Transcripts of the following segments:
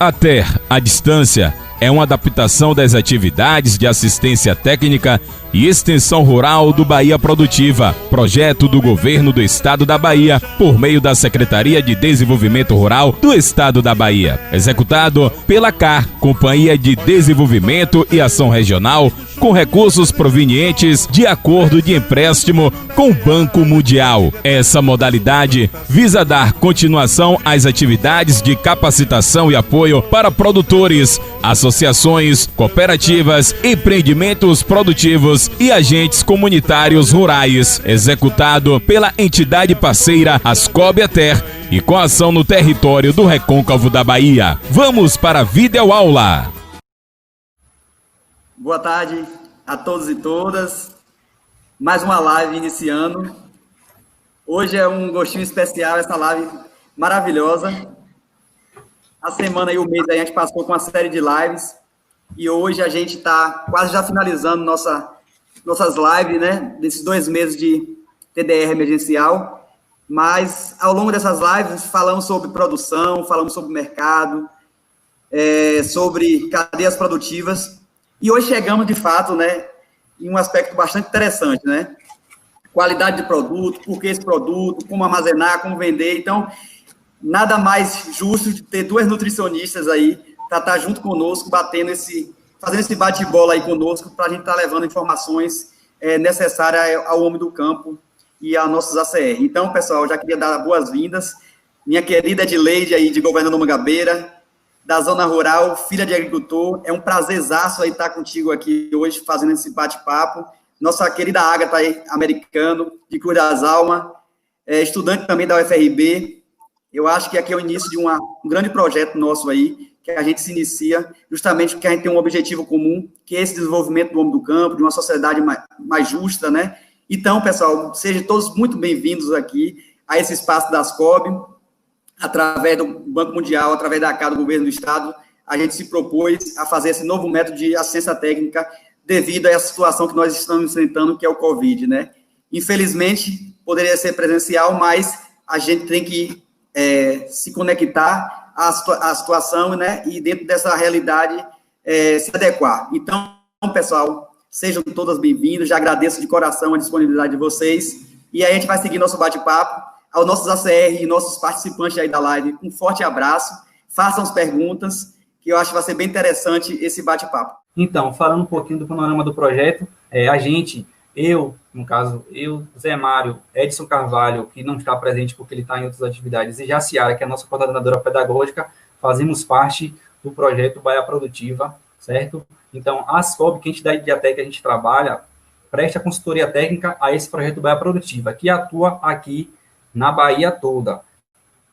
A TER, à distância, é uma adaptação das atividades de assistência técnica e extensão rural do Bahia Produtiva, projeto do Governo do Estado da Bahia, por meio da Secretaria de Desenvolvimento Rural do Estado da Bahia, executado pela CAR, Companhia de Desenvolvimento e Ação Regional, com recursos provenientes de acordo de empréstimo com o Banco Mundial. Essa modalidade visa dar continuação às atividades de capacitação e apoio para produtores, associações, cooperativas, empreendimentos produtivos e agentes comunitários rurais, executado pela entidade parceira Ascob TER e com ação no território do Recôncavo da Bahia. Vamos para a videoaula. Boa tarde a todos e todas. Mais uma live iniciando. Hoje é um gostinho especial, essa live maravilhosa. A semana e o mês aí a gente passou com uma série de lives e hoje a gente está quase já finalizando nossas lives, né? Desses 2 meses de TDR emergencial. Mas ao longo dessas lives falamos sobre produção, falamos sobre mercado, sobre cadeias produtivas. E hoje chegamos, de fato, né, em um aspecto bastante interessante, né? Qualidade de produto, por que esse produto, como armazenar, como vender. Então, nada mais justo de ter 2 nutricionistas aí para estar junto conosco, fazendo esse bate-bola aí conosco, para a gente estar levando informações necessárias ao homem do campo e a nossos ACR. Então, pessoal, já queria dar boas-vindas. Minha querida Edileide aí, de Governador Mangabeira, da Zona Rural, filha de agricultor. É um prazerzaço aí estar contigo aqui hoje, fazendo esse bate-papo. Nossa querida Ágata aí, americano, de Cruz das Almas, estudante também da UFRB. Eu acho que aqui é o início de um grande projeto nosso aí, que a gente se inicia justamente porque a gente tem um objetivo comum, que é esse desenvolvimento do homem do campo, de uma sociedade mais justa, né? Então, pessoal, sejam todos muito bem-vindos aqui a esse espaço da Ascob. Através do Banco Mundial, através da CAR do Governo do Estado, a gente se propôs a fazer esse novo método de assistência técnica devido a essa situação que nós estamos enfrentando, que é o Covid, né? Infelizmente, poderia ser presencial, mas a gente tem que se conectar à situação, né? E dentro dessa realidade, se adequar. Então, pessoal, sejam todas bem-vindos, já agradeço de coração a disponibilidade de vocês, e aí a gente vai seguir nosso bate-papo. Aos nossos ACR e nossos participantes aí da live, um forte abraço, façam as perguntas, que eu acho que vai ser bem interessante esse bate-papo. Então, falando um pouquinho do panorama do projeto, no caso, Zé Mário, Edson Carvalho, que não está presente porque ele está em outras atividades, e Jaciara, que é a nossa coordenadora pedagógica, fazemos parte do projeto Bahia Produtiva, certo? Então, a Ascob, que a entidade de ATE que a gente trabalha, presta consultoria técnica a esse projeto Bahia Produtiva, que atua aqui na Bahia toda.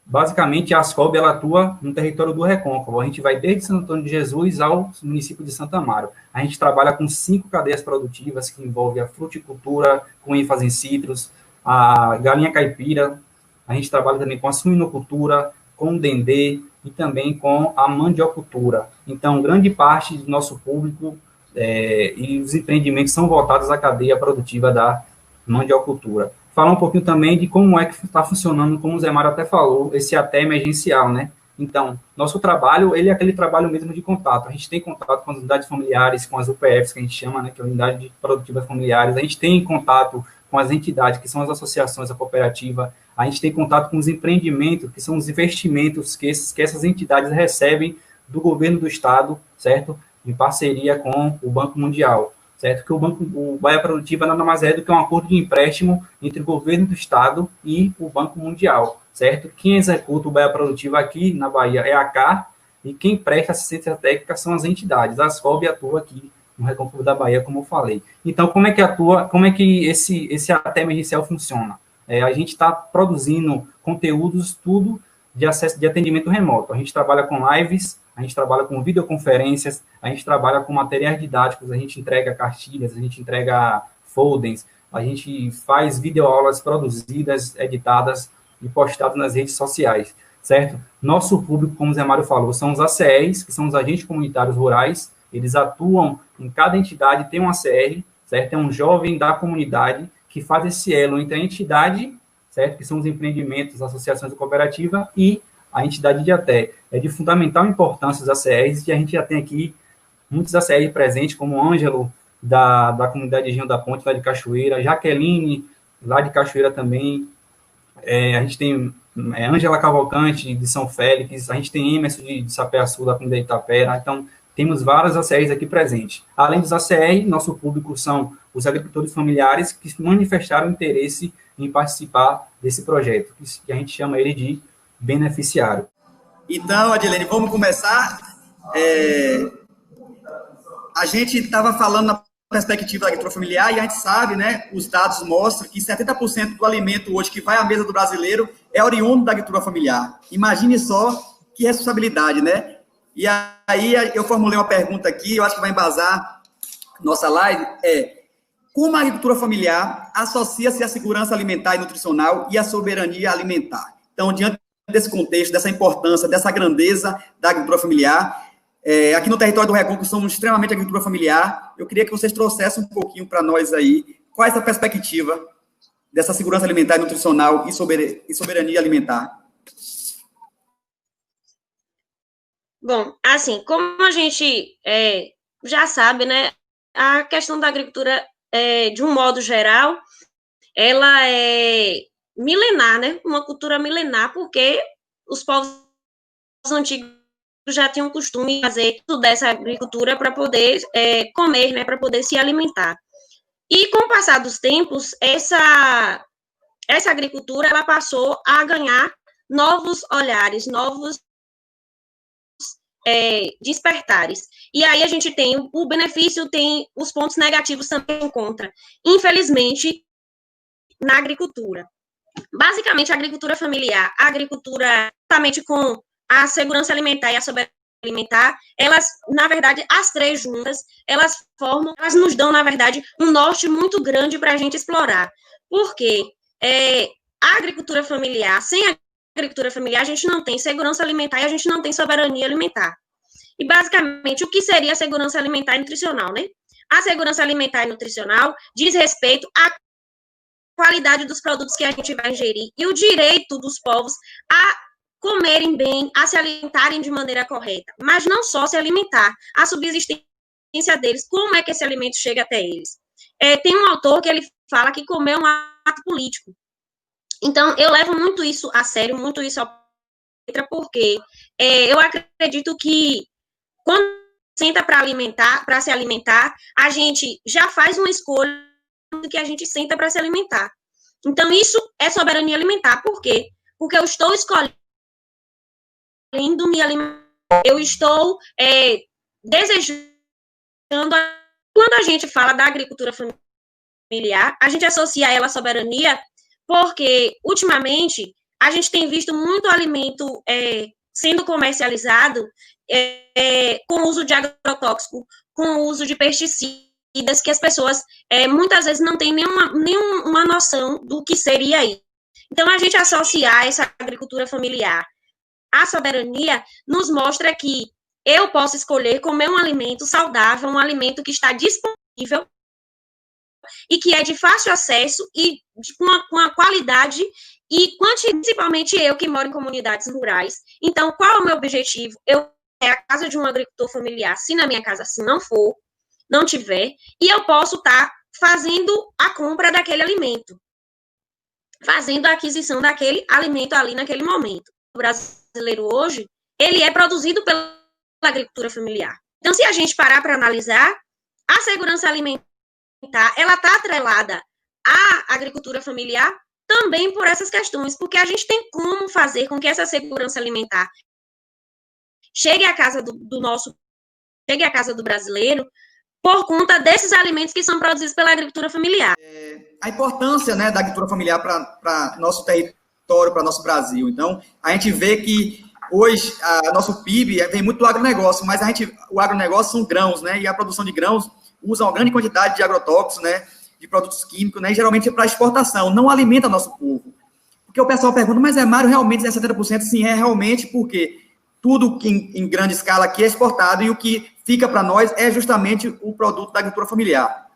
Basicamente, a Ascob, ela atua no território do Recôncavo. A gente vai desde Santo Antônio de Jesus ao município de Santa Amaro. A gente trabalha com 5 cadeias produtivas, que envolvem a fruticultura, com ênfase em citros, a galinha caipira, a gente trabalha também com a suinocultura, com o dendê e também com a mandiocultura. Então, grande parte do nosso público e os empreendimentos são voltados à cadeia produtiva da mandiocultura. Falar um pouquinho também de como é que está funcionando, como o Zé Mário até falou, esse ATE emergencial, né? Então, nosso trabalho, ele é aquele trabalho mesmo de contato. A gente tem contato com as unidades familiares, com as UPFs, que a gente chama, né, que é a Unidade Produtiva Familiares. A gente tem contato com as entidades, que são as associações, a cooperativa. A gente tem contato com os empreendimentos, que são os investimentos que essas entidades recebem do governo do Estado, certo? Em parceria com o Banco Mundial. Certo? Que o Bahia Produtiva nada mais é do que um acordo de empréstimo entre o governo do Estado e o Banco Mundial, certo? Quem executa o Bahia Produtiva aqui na Bahia é a CAR, e quem presta assistência técnica são as entidades. A Ascob atua aqui no Recôncavo da Bahia, como eu falei. Então, como é que atua, como é que esse ATE emergencial funciona? A gente está produzindo conteúdos, tudo de acesso de atendimento remoto. A gente trabalha com lives, a gente trabalha com videoconferências, a gente trabalha com materiais didáticos, a gente entrega cartilhas, a gente entrega folders, a gente faz videoaulas produzidas, editadas e postadas nas redes sociais, certo? Nosso público, como o Zé Mário falou, são os ACRs, que são os agentes comunitários rurais, eles atuam em cada entidade, tem um ACR, certo? É um jovem da comunidade que faz esse elo entre a entidade, certo? Que são os empreendimentos, associações e cooperativa, e a entidade de ATE. É de fundamental importância os ACRs, e a gente já tem aqui muitos ACRs presentes, como o Ângelo, da comunidade de Rio da Ponte, lá de Cachoeira, Jaqueline, lá de Cachoeira também, a gente tem Ângela Cavalcante, de São Félix, a gente tem Emerson de Sapé-Açu, da comunidade de Itapera, então temos vários ACRs aqui presentes. Além dos ACR, nosso público são os agricultores familiares que manifestaram interesse em participar desse projeto, que a gente chama ele de beneficiário. Então, Adilene, vamos começar. A gente estava falando na perspectiva da agricultura familiar, e a gente sabe, né, os dados mostram que 70% do alimento hoje que vai à mesa do brasileiro é oriundo da agricultura familiar. Imagine só que responsabilidade, né? E aí eu formulei uma pergunta aqui, eu acho que vai embasar nossa live, como a agricultura familiar associa-se à segurança alimentar e nutricional e à soberania alimentar? Então, diante desse contexto, dessa importância, dessa grandeza da agricultura familiar, aqui no território do Recôncavo somos extremamente agricultura familiar. Eu queria que vocês trouxessem um pouquinho para nós aí, qual é essa perspectiva dessa segurança alimentar e nutricional e soberania alimentar? Bom, assim, como a gente já sabe, né, a questão da agricultura, de um modo geral, ela é milenar, né, uma cultura milenar, porque os povos antigos já tinham o costume de fazer tudo dessa agricultura para poder comer, né, para poder se alimentar. E com o passar dos tempos, essa agricultura ela passou a ganhar novos olhares, novos despertares. E aí a gente tem o benefício, tem os pontos negativos também contra. Infelizmente, na agricultura. Basicamente, a agricultura familiar, a agricultura justamente com a segurança alimentar e a soberania alimentar, elas, na verdade, as três juntas, elas nos dão, na verdade, um norte muito grande para a gente explorar. Porque a agricultura familiar, sem a agricultura familiar, a gente não tem segurança alimentar e a gente não tem soberania alimentar. E, basicamente, o que seria a segurança alimentar e nutricional, né? A segurança alimentar e nutricional diz respeito à qualidade dos produtos que a gente vai ingerir e o direito dos povos a comerem bem, a se alimentarem de maneira correta, mas não só se alimentar, a subsistência deles, como é que esse alimento chega até eles. Tem um autor que ele fala que comer é um ato político. Então, eu levo muito isso a sério, muito isso a letra, porque eu acredito que quando senta para se alimentar, a gente já faz uma escolha do que a gente senta para se alimentar. Então, isso é soberania alimentar. Por quê? Porque eu estou escolhendo me alimentar, eu estou desejando. Quando a gente fala da agricultura familiar, a gente associa ela à soberania, porque, ultimamente, a gente tem visto muito alimento sendo comercializado com o uso de agrotóxico, com o uso de pesticidas, que as pessoas muitas vezes não têm nenhuma noção do que seria isso. Então, a gente associar essa agricultura familiar à soberania nos mostra que eu posso escolher comer um alimento saudável, um alimento que está disponível e que é de fácil acesso e com a qualidade e principalmente eu que moro em comunidades rurais. Então, qual é o meu objetivo? A casa de um agricultor familiar, se na minha casa assim não tiver, e eu posso estar fazendo a compra daquele alimento, fazendo a aquisição daquele alimento ali naquele momento. O brasileiro hoje, ele é produzido pela agricultura familiar. Então, se a gente parar para analisar, a segurança alimentar, ela está atrelada à agricultura familiar também por essas questões, porque a gente tem como fazer com que essa segurança alimentar chegue à casa chegue à casa do brasileiro por conta desses alimentos que são produzidos pela agricultura familiar. A importância, né, da agricultura familiar para nosso território, para nosso Brasil. Então, a gente vê que hoje nosso PIB vem muito do agronegócio, mas o agronegócio são grãos, né, e a produção de grãos usa uma grande quantidade de agrotóxicos, né, de produtos químicos, né, e geralmente é para exportação, não alimenta nosso povo. Porque o pessoal pergunta, mas Mário, realmente é 70%? Sim, é realmente, porque tudo que em grande escala aqui é exportado e o que fica para nós é justamente o produto da agricultura familiar.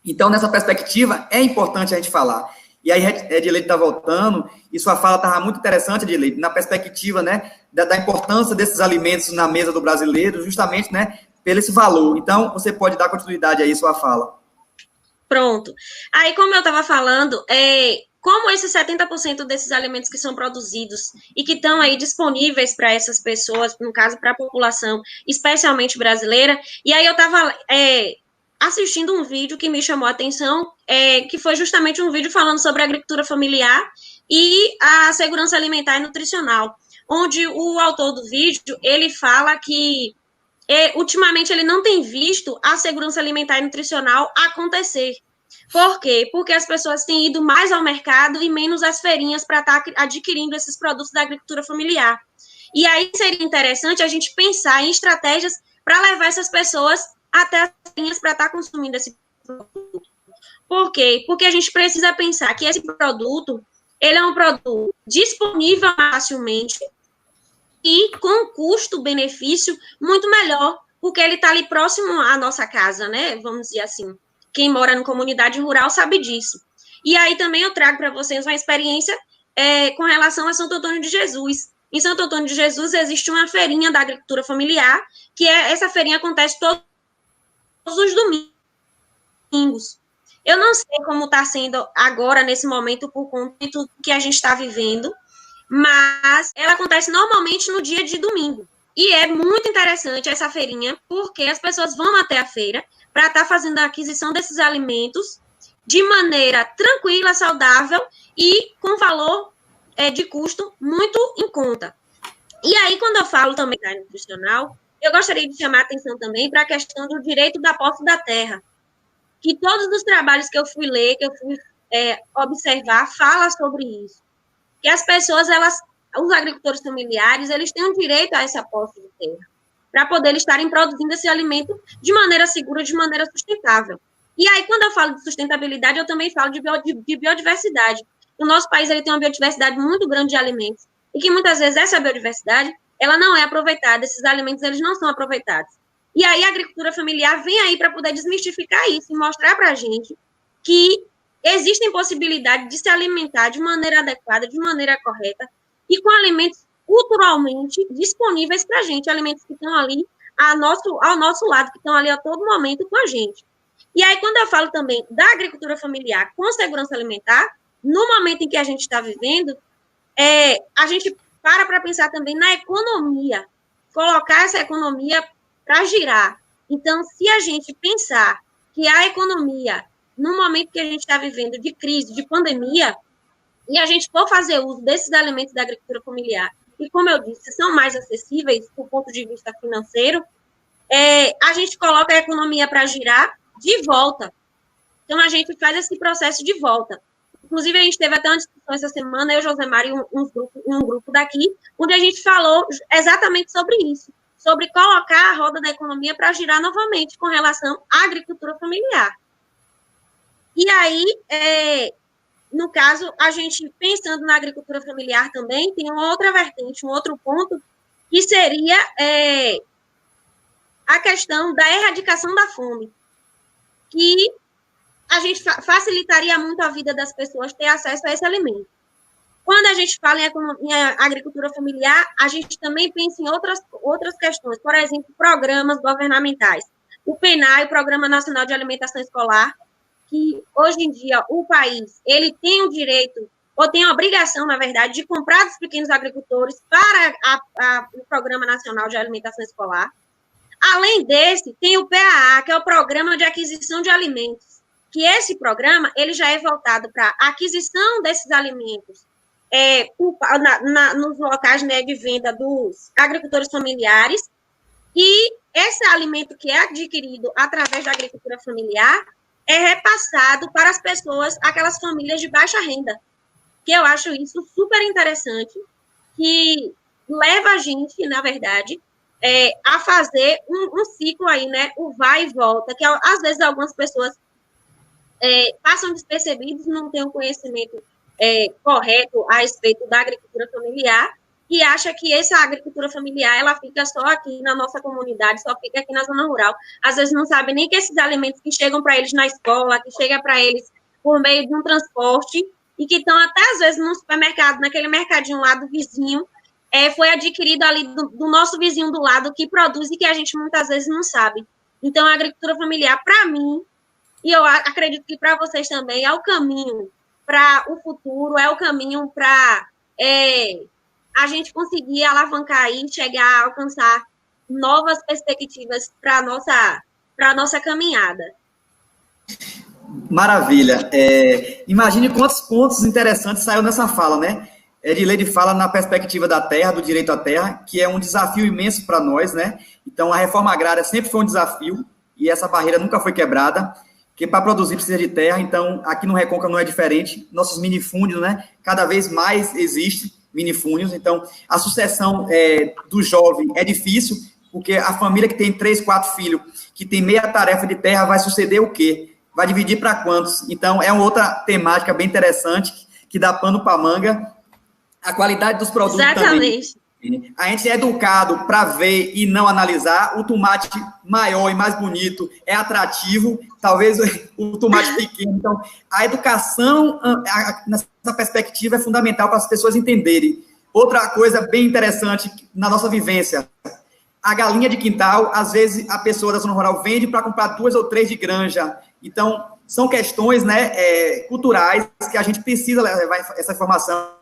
Então, nessa perspectiva, é importante a gente falar. E aí, Edileide está voltando, e sua fala estava muito interessante, Edileide, na perspectiva, né, da importância desses alimentos na mesa do brasileiro, justamente, né, pelo esse valor. Então, você pode dar continuidade aí, sua fala. Pronto. Aí, como eu estava falando, como esses 70% desses alimentos que são produzidos e que estão aí disponíveis para essas pessoas, no caso, para a população, especialmente brasileira, e aí eu estava assistindo um vídeo que me chamou a atenção, que foi justamente um vídeo falando sobre a agricultura familiar e a segurança alimentar e nutricional, onde o autor do vídeo, ele fala que ultimamente ele não tem visto a segurança alimentar e nutricional acontecer. Por quê? Porque as pessoas têm ido mais ao mercado e menos às feirinhas para estar adquirindo esses produtos da agricultura familiar. E aí seria interessante a gente pensar em estratégias para levar essas pessoas até as feirinhas para estar consumindo esse produto. Por quê? Porque a gente precisa pensar que esse produto, ele é um produto disponível facilmente e com custo-benefício muito melhor, porque ele está ali próximo à nossa casa, né? Vamos dizer assim. Quem mora em comunidade rural sabe disso. E aí também eu trago para vocês uma experiência com relação a Santo Antônio de Jesus. Em Santo Antônio de Jesus existe uma feirinha da agricultura familiar, que essa feirinha acontece todos os domingos. Eu não sei como está sendo agora, nesse momento, por conta de tudo que a gente está vivendo, mas ela acontece normalmente no dia de domingo. E é muito interessante essa feirinha, porque as pessoas vão até a feira para estar fazendo a aquisição desses alimentos de maneira tranquila, saudável e com valor de custo muito em conta. E aí, quando eu falo também da nutricional, eu gostaria de chamar a atenção também para a questão do direito da posse da terra, que todos os trabalhos que eu fui ler, que eu fui observar, fala sobre isso. Que as pessoas, os agricultores familiares, eles têm um direito a essa posse de terra, para poder estarem produzindo esse alimento de maneira segura, de maneira sustentável. E aí, quando eu falo de sustentabilidade, eu também falo de biodiversidade. O nosso país ele tem uma biodiversidade muito grande de alimentos, e que muitas vezes essa biodiversidade, ela não é aproveitada, esses alimentos eles não são aproveitados. E aí a agricultura familiar vem aí para poder desmistificar isso e mostrar para a gente que existem possibilidades de se alimentar de maneira adequada, de maneira correta, e com alimentos culturalmente disponíveis para a gente, alimentos que estão ali ao nosso lado, que estão ali a todo momento com a gente. E aí, quando eu falo também da agricultura familiar com segurança alimentar, no momento em que a gente está vivendo, a gente para pensar também na economia, colocar essa economia para girar. Então, se a gente pensar que a economia, no momento que a gente está vivendo de crise, de pandemia, e a gente for fazer uso desses alimentos da agricultura familiar, e como eu disse, são mais acessíveis do ponto de vista financeiro, a gente coloca a economia para girar de volta. Então, a gente faz esse processo de volta. Inclusive, a gente teve até uma discussão essa semana, eu, Josemar, e um grupo daqui, onde a gente falou exatamente sobre isso, sobre colocar a roda da economia para girar novamente com relação à agricultura familiar. E aí, no caso, a gente, pensando na agricultura familiar também, tem uma outra vertente, um outro ponto, que seria a questão da erradicação da fome, que a gente facilitaria muito a vida das pessoas ter acesso a esse alimento. Quando a gente fala em agricultura familiar, a gente também pensa em outras questões, por exemplo, programas governamentais. O PNAE, o Programa Nacional de Alimentação Escolar, que hoje em dia o país ele tem o direito, ou tem a obrigação, na verdade, de comprar dos pequenos agricultores para o Programa Nacional de Alimentação Escolar. Além desse, tem o PAA, que é o Programa de Aquisição de Alimentos, que esse programa ele já é voltado para a aquisição desses alimentos nos locais, né, de venda dos agricultores familiares, e esse alimento que é adquirido através da agricultura familiar é repassado para as pessoas, aquelas famílias de baixa renda, que eu acho isso super interessante, que leva a gente, na verdade, a fazer um ciclo aí, né, o vai e volta, que às vezes algumas pessoas passam despercebidos, não têm um conhecimento correto a respeito da agricultura familiar, e acha que essa agricultura familiar, ela fica só aqui na nossa comunidade, só fica aqui na zona rural. Às vezes não sabe nem que esses alimentos que chegam para eles na escola, que chegam para eles por meio de um transporte, e que estão até às vezes no supermercado, naquele mercadinho lá do vizinho, foi adquirido ali do nosso vizinho do lado que produz e que a gente muitas vezes não sabe. Então, a agricultura familiar, para mim, e eu acredito que para vocês também, é o caminho para o futuro, é o caminho para a gente conseguir alavancar e chegar a alcançar novas perspectivas para a nossa caminhada. Maravilha. Imagine quantos pontos interessantes saiu nessa fala, né? Edileide fala na perspectiva da terra, do direito à terra, que é um desafio imenso para nós, né? Então, a reforma agrária sempre foi um desafio e essa barreira nunca foi quebrada, porque para produzir precisa de terra. Então, aqui no Recôncavo não é diferente. Nossos minifúndios, né? Cada vez mais existe minifúndios. Então, a sucessão do jovem é difícil, porque a família que tem 3, 4 filhos, que tem meia tarefa de terra, vai suceder o quê? Vai dividir para quantos? Então, é uma outra temática bem interessante, que dá pano para manga. A qualidade dos produtos Exatamente. Também. A gente é educado para ver e não analisar. O tomate maior e mais bonito é atrativo, talvez o tomate pequeno. Então, a educação nessa perspectiva é fundamental para as pessoas entenderem. Outra coisa bem interessante na nossa vivência, a galinha de quintal, às vezes a pessoa da zona rural vende para comprar 2 ou 3 de granja. Então, são questões, né, culturais que a gente precisa levar essa informação,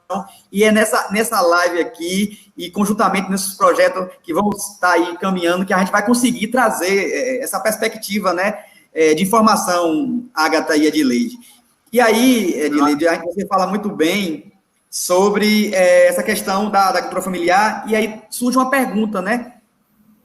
e é nessa live aqui e conjuntamente nesses projetos que vão estar aí caminhando que a gente vai conseguir trazer essa perspectiva, né, de informação, Agatha e Edileide. E aí, Edileide, você fala muito bem sobre essa questão da agricultura familiar, e aí surge uma pergunta, né?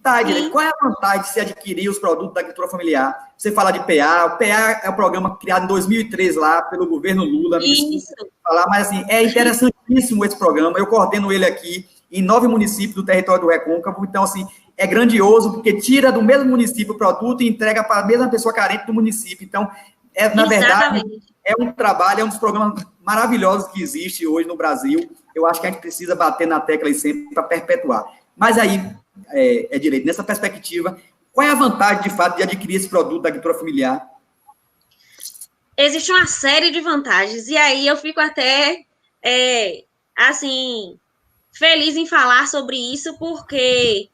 Tá, Edileide, qual é a vantagem de se adquirir os produtos da agricultura familiar? Você fala de PA, o PA é um programa criado em 2003 lá pelo governo Lula. Isso. Falar, mas assim, é interessantíssimo esse programa, eu coordeno ele aqui em 9 municípios do território do Recôncavo, então assim, é grandioso, porque tira do mesmo município o produto e entrega para a mesma pessoa carente do município. Então, na verdade, é um trabalho, é um dos programas maravilhosos que existe hoje no Brasil. Eu acho que a gente precisa bater na tecla aí sempre para perpetuar. Mas aí, Edileide, nessa perspectiva, qual é a vantagem, de fato, de adquirir esse produto da agricultura familiar? Existe uma série de vantagens, e aí eu fico até, assim, feliz em falar sobre isso, porque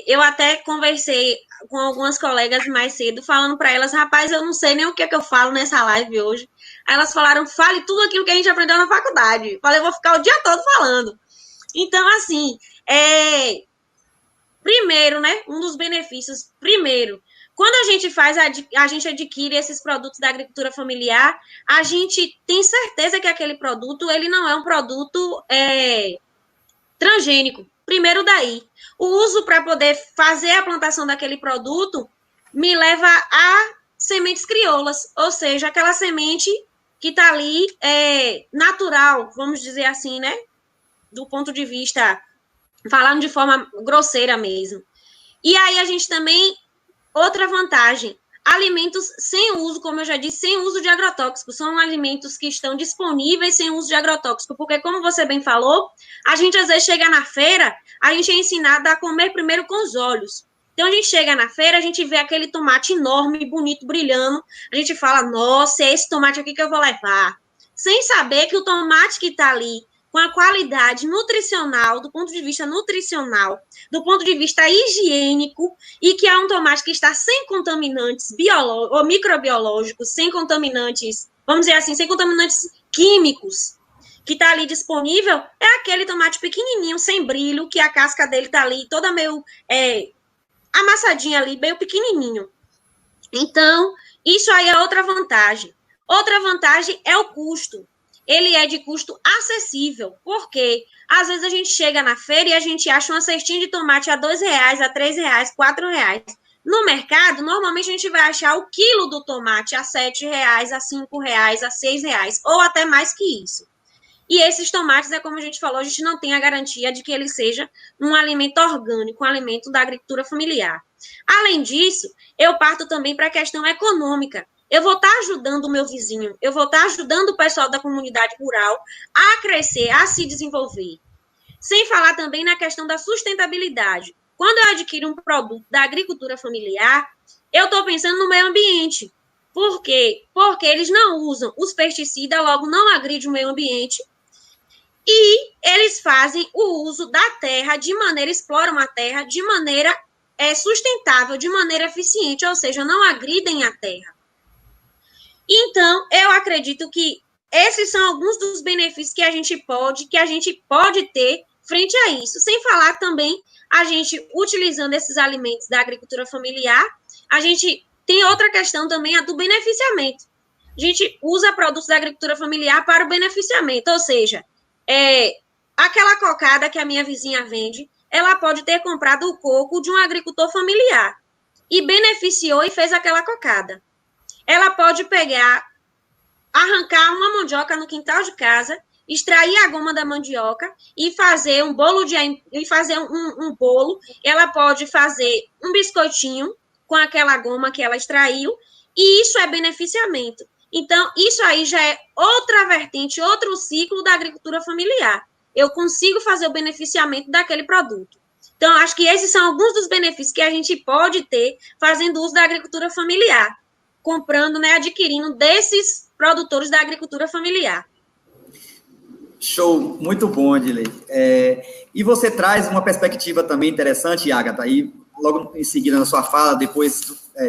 eu até conversei com algumas colegas mais cedo, falando para elas, rapaz, eu não sei nem o que é que eu falo nessa live hoje. Aí elas falaram, fale tudo aquilo que a gente aprendeu na faculdade. Falei, eu vou ficar o dia todo falando. Então, assim, primeiro, né, um dos benefícios, quando a gente adquire esses produtos da agricultura familiar, a gente tem certeza que aquele produto, ele não é um produto transgênico. Primeiro daí. O uso para poder fazer a plantação daquele produto me leva a sementes crioulas, ou seja, aquela semente que está ali natural, vamos dizer assim, né, do ponto de vista, falando de forma grosseira mesmo. E aí a gente também, outra vantagem, alimentos sem uso, como eu já disse, sem uso de agrotóxicos, são alimentos que estão disponíveis sem uso de agrotóxico, porque como você bem falou, a gente às vezes chega na feira, a gente é ensinado a comer primeiro com os olhos. Então a gente chega na feira, a gente vê aquele tomate enorme, bonito, brilhando, a gente fala, nossa, é esse tomate aqui que eu vou levar. Sem saber que o tomate que está ali, com a qualidade nutricional, do ponto de vista nutricional, do ponto de vista higiênico, e que é um tomate que está sem contaminantes biológicos ou microbiológicos, sem contaminantes, vamos dizer assim, sem contaminantes químicos, que está ali disponível, é aquele tomate pequenininho, sem brilho, que a casca dele está ali toda meio amassadinha ali, meio pequenininho. Então, isso aí é outra vantagem. Outra vantagem é o custo. Ele é de custo acessível, porque às vezes a gente chega na feira e a gente acha uma cestinha de tomate a R$2, a R$3, R$4. No mercado, normalmente a gente vai achar o quilo do tomate a R$7, a R$5, a R$6, ou até mais que isso. E esses tomates, como a gente falou, a gente não tem a garantia de que ele seja um alimento orgânico, um alimento da agricultura familiar. Além disso, eu parto também para a questão econômica. Eu vou estar ajudando o meu vizinho, eu vou estar ajudando o pessoal da comunidade rural a crescer, a se desenvolver. Sem falar também na questão da sustentabilidade. Quando eu adquiro um produto da agricultura familiar, eu estou pensando no meio ambiente. Por quê? Porque eles não usam os pesticidas, logo não agridem o meio ambiente. E eles fazem o uso da terra exploram a terra de maneira sustentável, de maneira eficiente, ou seja, não agridem a terra. Então, eu acredito que esses são alguns dos benefícios que a gente pode ter frente a isso. Sem falar também, a gente, utilizando esses alimentos da agricultura familiar, a gente tem outra questão também, a do beneficiamento. A gente usa produtos da agricultura familiar para o beneficiamento, ou seja, aquela cocada que a minha vizinha vende, ela pode ter comprado o coco de um agricultor familiar e beneficiou e fez aquela cocada. Ela pode arrancar uma mandioca no quintal de casa, extrair a goma da mandioca e fazer um bolo um bolo. Ela pode fazer um biscoitinho com aquela goma que ela extraiu, e isso é beneficiamento. Então, isso aí já é outra vertente, outro ciclo da agricultura familiar. Eu consigo fazer o beneficiamento daquele produto. Então, acho que esses são alguns dos benefícios que a gente pode ter fazendo uso da agricultura familiar, comprando, adquirindo desses produtores da agricultura familiar. Show, muito bom, Edilei. E você traz uma perspectiva também interessante, Agatha, aí logo em seguida na sua fala, depois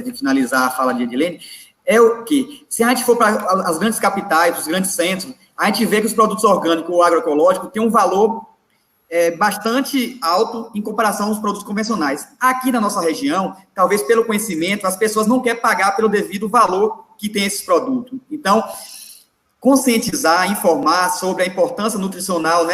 de finalizar a fala de Edilene, é o que, se a gente for para as grandes capitais, os grandes centros, a gente vê que os produtos orgânicos ou agroecológicos têm um valor bastante alto em comparação aos produtos convencionais. Aqui na nossa região, talvez pelo conhecimento, as pessoas não querem pagar pelo devido valor que tem esses produtos. Então, conscientizar, informar sobre a importância nutricional,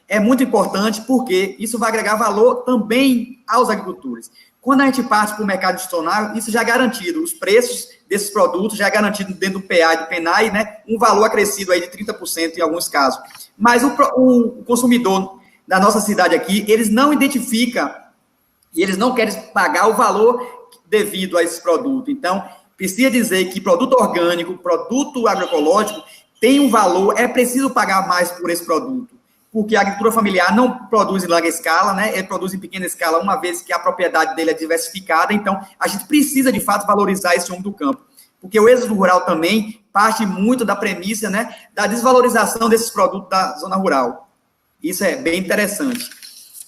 é muito importante, porque isso vai agregar valor também aos agricultores. Quando a gente parte para o mercado institucional, isso já é garantido. Os preços desses produtos já é garantido dentro do PA e do PENAI, um valor acrescido aí de 30% em alguns casos. Mas o consumidor da nossa cidade aqui, eles não identificam e eles não querem pagar o valor devido a esse produto. Então, precisa dizer que produto orgânico, produto agroecológico tem um valor, é preciso pagar mais por esse produto, porque a agricultura familiar não produz em larga escala, ele produz em pequena escala, uma vez que a propriedade dele é diversificada. Então, a gente precisa, de fato, valorizar esse homem do campo, porque o êxodo rural também parte muito da premissa, da desvalorização desses produtos da zona rural. Isso é bem interessante.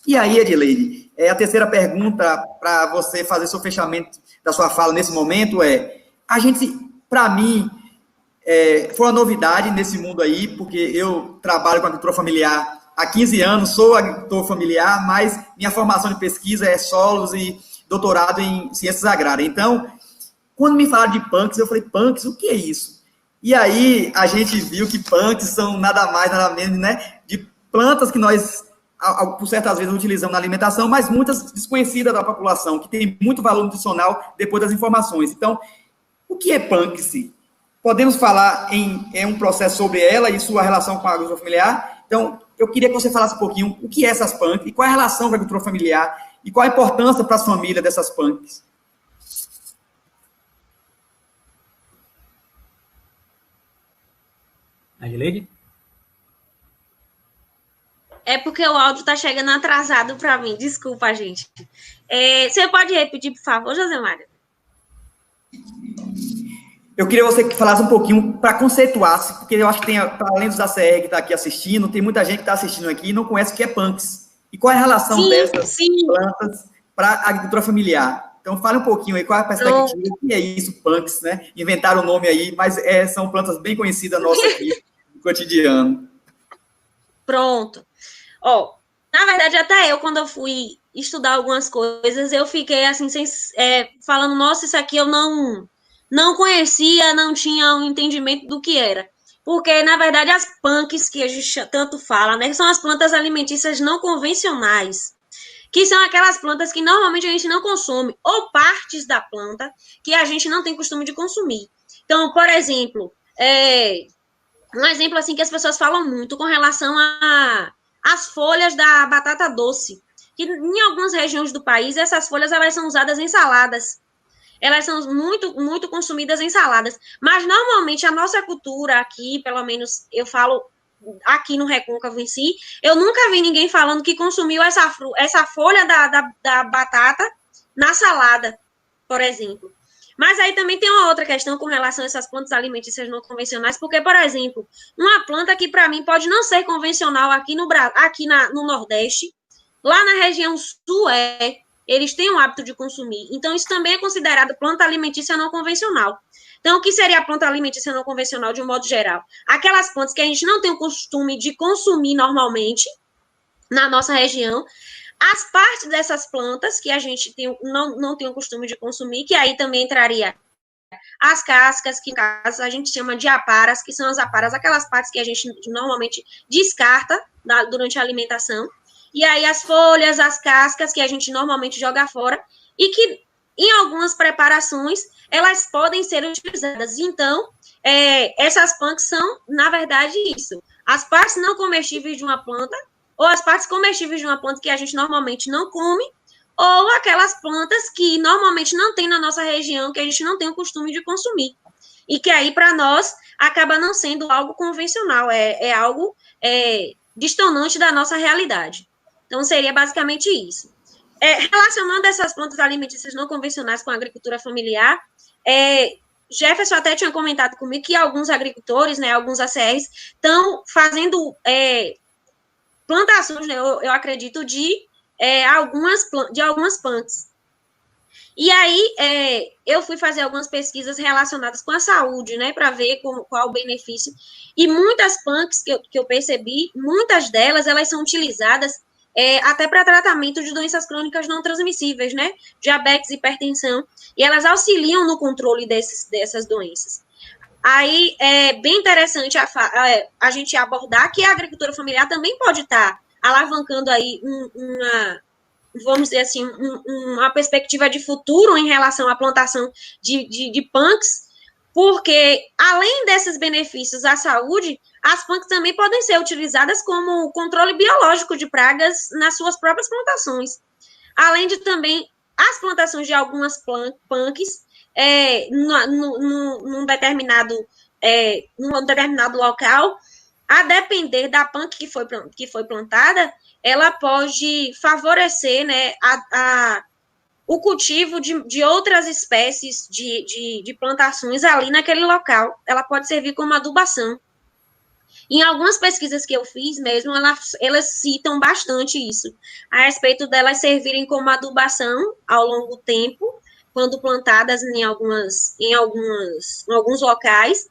E aí, Edileide, a terceira pergunta para você fazer seu fechamento da sua fala nesse momento a gente, para mim, foi uma novidade nesse mundo aí, porque eu trabalho com agricultura familiar há 15 anos, sou agricultor familiar, mas minha formação de pesquisa é solos e doutorado em ciências agrárias. Então, quando me falaram de punks, eu falei, punks, o que é isso? E aí, a gente viu que punks são nada mais, nada menos, de plantas que nós, por certas vezes, utilizamos na alimentação, mas muitas desconhecidas da população, que tem muito valor nutricional depois das informações. Então, o que é punks? Podemos falar em um processo sobre ela e sua relação com a agricultura familiar? Então, eu queria que você falasse um pouquinho o que é essas punks e qual é a relação com a agricultura familiar e qual a importância para as famílias dessas punks. Adileide? É porque o áudio está chegando atrasado para mim. Desculpa, gente. Você pode repetir, por favor, José Mário? Eu queria você que falasse um pouquinho para conceituar, porque eu acho que tem, para além dos ACR que está aqui assistindo, tem muita gente que está assistindo aqui e não conhece o que é punks. E qual é a relação dessas plantas para a agricultura familiar? Então, fale um pouquinho aí, qual é a perspectiva, o que é isso, punks, Inventaram o nome aí, mas são plantas bem conhecidas nossas aqui no cotidiano. Pronto. Na verdade, até eu, quando eu fui estudar algumas coisas, eu fiquei assim, falando, nossa, isso aqui eu não conhecia, não tinha um entendimento do que era. Porque, na verdade, as punks, que a gente tanto fala, são as plantas alimentícias não convencionais, que são aquelas plantas que normalmente a gente não consome, ou partes da planta que a gente não tem costume de consumir. Então, por exemplo, um exemplo assim que as pessoas falam muito com relação às folhas da batata doce, que em algumas regiões do país, essas folhas elas são usadas em saladas. Elas são muito, muito consumidas em saladas. Mas, normalmente, a nossa cultura aqui, pelo menos eu falo aqui no Recôncavo em si, eu nunca vi ninguém falando que consumiu essa folha da batata na salada, por exemplo. Mas aí também tem uma outra questão com relação a essas plantas alimentícias não convencionais, porque, por exemplo, uma planta que para mim pode não ser convencional aqui no Nordeste, lá na região Sul eles têm o hábito de consumir. Então, isso também é considerado planta alimentícia não convencional. Então, o que seria a planta alimentícia não convencional, de um modo geral? Aquelas plantas que a gente não tem o costume de consumir normalmente na nossa região, as partes dessas plantas que a gente não tem o costume de consumir, que aí também entraria as cascas, que no caso a gente chama de aparas, que são as aparas, aquelas partes que a gente normalmente descarta durante a alimentação, e aí as folhas, as cascas, que a gente normalmente joga fora, e que em algumas preparações elas podem ser utilizadas. Então, essas plantas são, na verdade, isso. As partes não comestíveis de uma planta, ou as partes comestíveis de uma planta que a gente normalmente não come, ou aquelas plantas que normalmente não tem na nossa região, que a gente não tem o costume de consumir. E que aí, para nós, acaba não sendo algo convencional, é algo distante da nossa realidade. Então, seria basicamente isso. Relacionando essas plantas alimentícias não convencionais com a agricultura familiar, Jefferson até tinha comentado comigo que alguns agricultores, né, alguns ACRs, estão fazendo plantações, né, eu acredito, de algumas plantas. E aí, eu fui fazer algumas pesquisas relacionadas com a saúde, né, para ver qual o benefício. E muitas plantas que eu percebi, muitas delas, elas são utilizadas até para tratamento de doenças crônicas não transmissíveis, né? Diabetes, hipertensão, e elas auxiliam no controle dessas doenças. Aí é bem interessante a gente abordar que a agricultura familiar também pode estar alavancando aí vamos dizer assim, uma perspectiva de futuro em relação à plantação de punks, porque, além desses benefícios à saúde, as punks também podem ser utilizadas como controle biológico de pragas nas suas próprias plantações. Além de também as plantações de algumas punks num determinado local, a depender da punk que foi plantada, ela pode favorecer, né, o cultivo de outras espécies de plantações ali naquele local. Ela pode servir como adubação. Em algumas pesquisas que eu fiz mesmo, elas citam bastante isso, a respeito delas servirem como adubação ao longo do tempo, quando plantadas em alguns locais,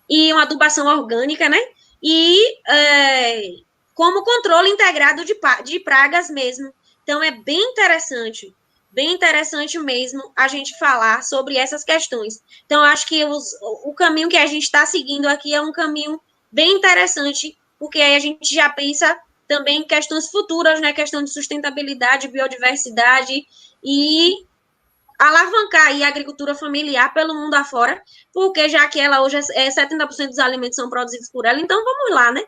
e uma adubação orgânica, né? E como controle integrado de pragas mesmo. Então, é bem interessante mesmo a gente falar sobre essas questões. Então, acho que o caminho que a gente está seguindo aqui é um caminho bem interessante, porque aí a gente já pensa também em questões futuras, né? Questão de sustentabilidade, biodiversidade e alavancar aí a agricultura familiar pelo mundo afora, porque já que ela hoje 70% dos alimentos são produzidos por ela, então vamos lá, né?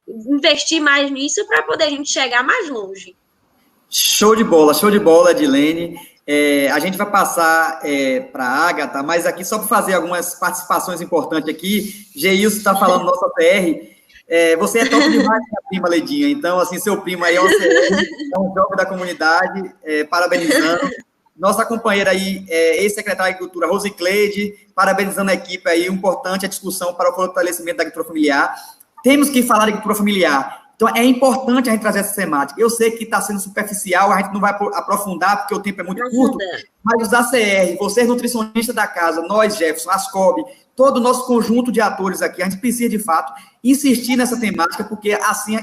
Investir mais nisso para poder a gente chegar mais longe. Show de bola, Edilene. A gente vai passar para a Ágata, mas aqui só para fazer algumas participações importantes aqui. Geilson está falando nosso APR. Você é top demais, minha prima Ledinha. Então, assim, seu primo aí é um jovem da comunidade, parabenizando. Nossa companheira aí, ex-secretária de Agricultura, Rosicleide, parabenizando a equipe aí, importante a discussão para o fortalecimento da agricultura familiar. Temos que falar de agricultura familiar. Então, é importante a gente trazer essa temática. Eu sei que está sendo superficial, a gente não vai aprofundar, porque o tempo é muito curto, mas os ACR, vocês nutricionistas da casa, nós, Jefferson, Ascob, todo o nosso conjunto de atores aqui, a gente precisa, de fato, insistir nessa temática, porque assim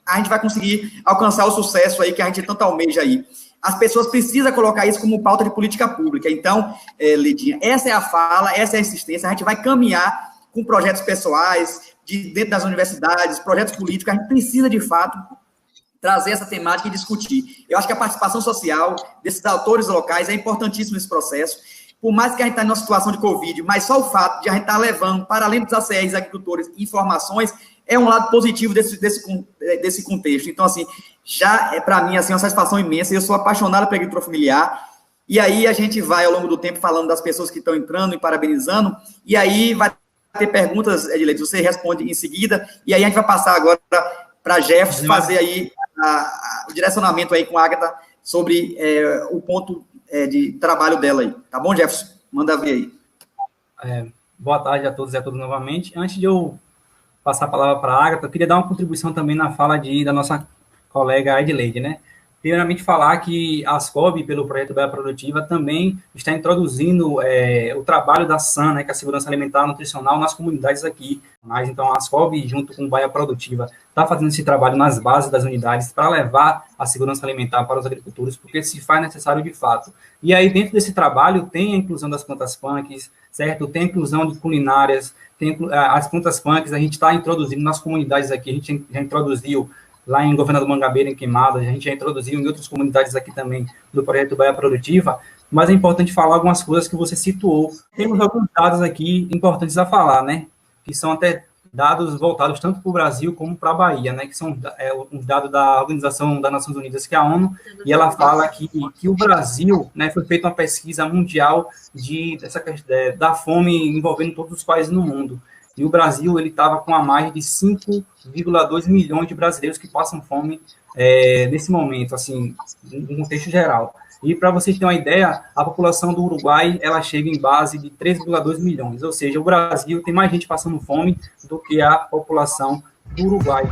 a gente vai conseguir alcançar o sucesso aí que a gente tanto almeja aí. As pessoas precisam colocar isso como pauta de política pública. Então, Lidinha, essa é a fala, essa é a insistência, a gente vai caminhar com projetos pessoais, dentro das universidades, projetos políticos, a gente precisa, de fato, trazer essa temática e discutir. Eu acho que a participação social desses autores locais é importantíssima nesse processo. Por mais que a gente está em uma situação de Covid, mas só o fato de a gente estar levando, para além dos ACRs agricultores, informações, é um lado positivo desse contexto. Então, assim, já para mim, assim, uma satisfação imensa. Eu sou apaixonado pela agricultura familiar. E aí a gente vai, ao longo do tempo, falando das pessoas que estão entrando e parabenizando. E aí vai ter perguntas, Edilene, você responde em seguida, e aí a gente vai passar agora para Jefferson fazer aí o direcionamento aí com a Ágata sobre o ponto de trabalho dela aí. Tá bom, Jefferson? Manda ver aí. Boa tarde a todos e a todas novamente. Antes de eu passar a palavra para a Agatha, eu queria dar uma contribuição também na fala da nossa colega Edleide, né? Primeiramente, falar que a Ascob, pelo projeto Bahia Produtiva, também está introduzindo o trabalho da SAN, né, que é a Segurança Alimentar e Nutricional, nas comunidades aqui. Mas, então, a Ascob, junto com o Bahia Produtiva, está fazendo esse trabalho nas bases das unidades para levar a segurança alimentar para os agricultores, porque se faz necessário de fato. E aí, dentro desse trabalho, tem a inclusão das plantas punks, certo? Tem a inclusão de culinárias, tem as plantas punks, a gente está introduzindo nas comunidades aqui, a gente já introduziu lá em Governador Mangabeira, em Queimadas, a gente já introduziu em outras comunidades aqui também do projeto Bahia Produtiva, mas é importante falar algumas coisas que você situou. Temos alguns dados aqui importantes a falar, né, que são até dados voltados tanto para o Brasil como para a Bahia, né, que são uns dados da Organização das Nações Unidas, que é a ONU, e ela fala que o Brasil, né, foi feita uma pesquisa mundial da fome envolvendo todos os países no mundo. E o Brasil, ele estava com a margem de 5,2 milhões de brasileiros que passam fome nesse momento, assim, no contexto geral. E para vocês terem uma ideia, a população do Uruguai, ela chega em base de 3,2 milhões, ou seja, o Brasil tem mais gente passando fome do que a população do Uruguai.